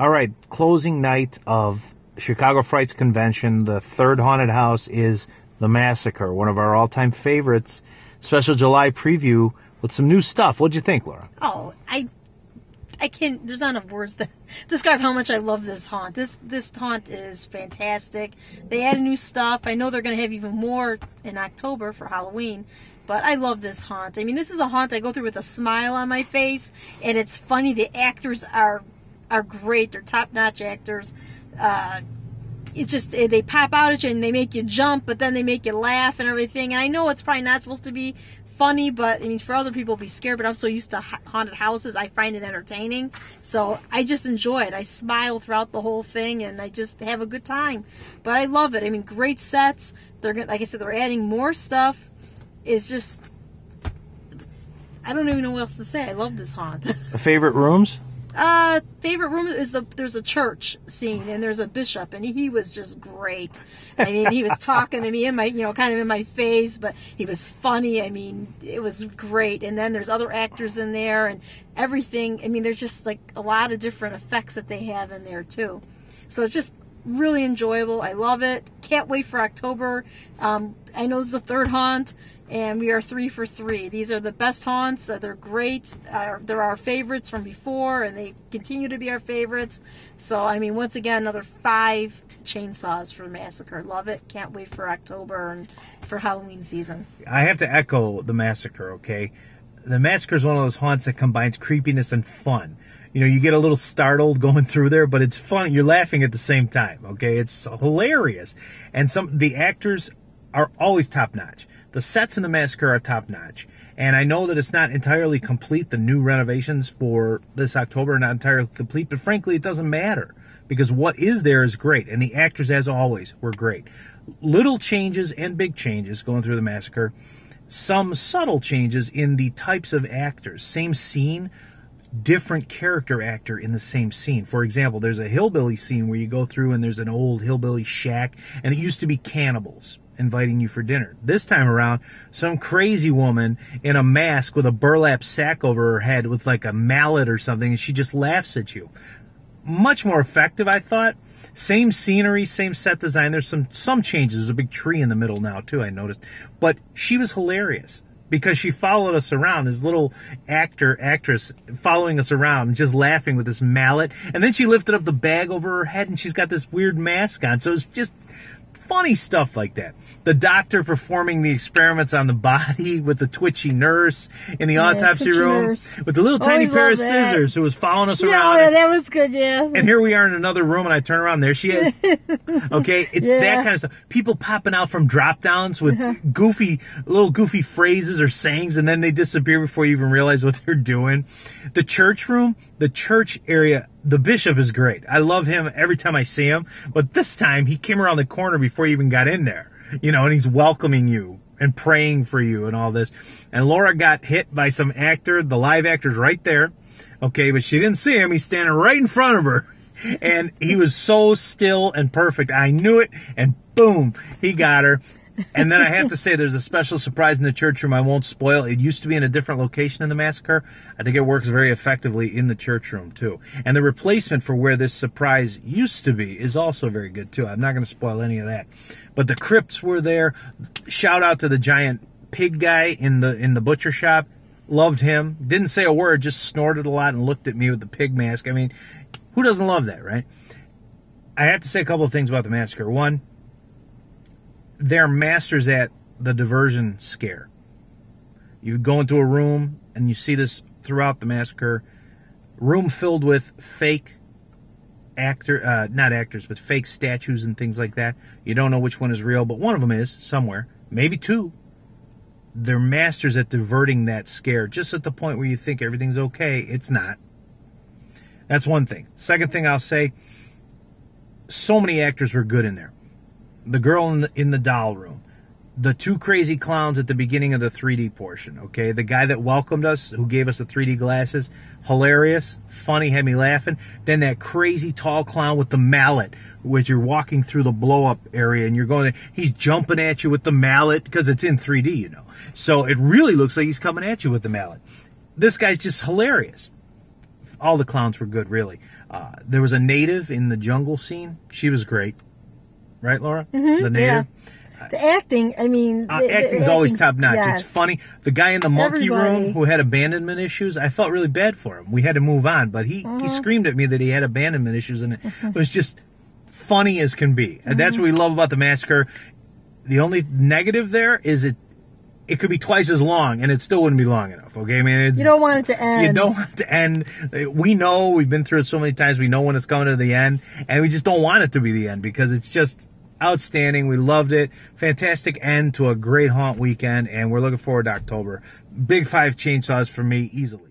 All right, closing night of Chicago Frights Convention. The third haunted house is the Massacre, one of our all-time favorites. Special July preview with some new stuff. What'd you think, Laura? Oh, I can't. There's not enough words to describe how much I love this haunt. This haunt is fantastic. They added new stuff. I know they're going to have even more in October for Halloween. But I love this haunt. I mean, this is a haunt I go through with a smile on my face, and it's funny. The actors are great. They're top-notch actors. It's just, they pop out at you and they make you jump, but then they make you laugh and everything. And I know it's probably not supposed to be funny, but I mean, for other people, it'll be scared. But I'm so used to haunted houses, I find it entertaining. So I just enjoy it. I smile throughout the whole thing, and I just have a good time. But I love it. I mean, great sets. They're gonna, like I said, they're adding more stuff. It's just, I don't even know what else to say. I love this haunt. Favorite rooms? Favorite room is there's a church scene, and there's a bishop, and he was just great. I mean, he was talking to me in my, kind of in my face, but he was funny. I mean, it was great. And then there's other actors in there and everything. I mean, there's just like a lot of different effects that they have in there too. So it's just really enjoyable. I love it. Can't wait for October. I know this is the third haunt, and we are 3 for 3. These are the best haunts. They're great. They're our favorites from before, and they continue to be our favorites. So, I mean, once again, another 5 chainsaws for Massacre. Love it. Can't wait for October and for Halloween season. I have to echo the Massacre, okay? The Massacre is one of those haunts that combines creepiness and fun. You get a little startled going through there, but it's fun. You're laughing at the same time, okay? It's hilarious. And the actors are always top-notch. The sets in the Massacre are top-notch. And I know that it's not entirely complete. The new renovations for this October are not entirely complete, but frankly, it doesn't matter because what is there is great. And the actors, as always, were great. Little changes and big changes going through the Massacre. Some subtle changes in the types of actors. Same scene, different character actor in the same scene. For example, there's a hillbilly scene where you go through and there's an old hillbilly shack, and it used to be cannibals inviting you for dinner. This time around, some crazy woman in a mask with a burlap sack over her head with like a mallet or something, and she just laughs at you. Much more effective, I thought. Same scenery, same set design. There's some changes. There's a big tree in the middle now, too, I noticed. But she was hilarious because she followed us around, this little actress following us around and just laughing with this mallet. And then she lifted up the bag over her head, and she's got this weird mask on. So it's just funny stuff like that. The doctor performing the experiments on the body with the twitchy nurse in the autopsy room with the little tiny pair of scissors who was following us around. Yeah, that was good, yeah. And here we are in another room, and I turn around, there she is. Okay, it's that kind of stuff. People popping out from drop-downs with little goofy phrases or sayings, and then they disappear before you even realize what they're doing. The church room, the church area, the bishop is great. I love him every time I see him. But this time, he came around the corner before you even got in there. And he's welcoming you and praying for you and all this. And Laura got hit by some actor. The live actor's right there. Okay, but she didn't see him. He's standing right in front of her. And he was so still and perfect. I knew it. And boom, he got her. And then I have to say there's a special surprise in the church room I won't spoil. It used to be in a different location in the Massacre. I think it works very effectively in the church room, too. And the replacement for where this surprise used to be is also very good, too. I'm not going to spoil any of that. But the crypts were there. Shout out to the giant pig guy in the butcher shop. Loved him. Didn't say a word, just snorted a lot and looked at me with the pig mask. I mean, who doesn't love that, right? I have to say a couple of things about the Massacre. One, they're masters at the diversion scare. You go into a room and you see this throughout the Massacre. Room filled with fake not actors, but fake statues and things like that. You don't know which one is real, but one of them is somewhere. Maybe 2. They're masters at diverting that scare just at the point where you think everything's okay. It's not. That's one thing. Second thing I'll say, so many actors were good in there. The girl in the doll room. The 2 crazy clowns at the beginning of the 3D portion, okay? The guy that welcomed us, who gave us the 3D glasses, hilarious, funny, had me laughing. Then that crazy tall clown with the mallet, which you're walking through the blow-up area, and you're going, he's jumping at you with the mallet, because it's in 3D, So it really looks like he's coming at you with the mallet. This guy's just hilarious. All the clowns were good, really. There was a native in the jungle scene. She was great. Right, Laura? Mm-hmm, the native? Yeah. The acting, I mean... acting's always top-notch. Yes. It's funny. The guy in the monkey room who had abandonment issues, I felt really bad for him. We had to move on, but he screamed at me that he had abandonment issues, and it was just funny as can be. And that's what we love about the Massacre. The only negative there is it could be twice as long, and it still wouldn't be long enough, okay? I mean, you don't want it to end. You don't want it to end. We know, we've been through it so many times, we know when it's coming to the end, and we just don't want it to be the end because it's just outstanding. We loved it. Fantastic end to a great haunt weekend, and we're looking forward to October. Big 5 chainsaws for me, easily.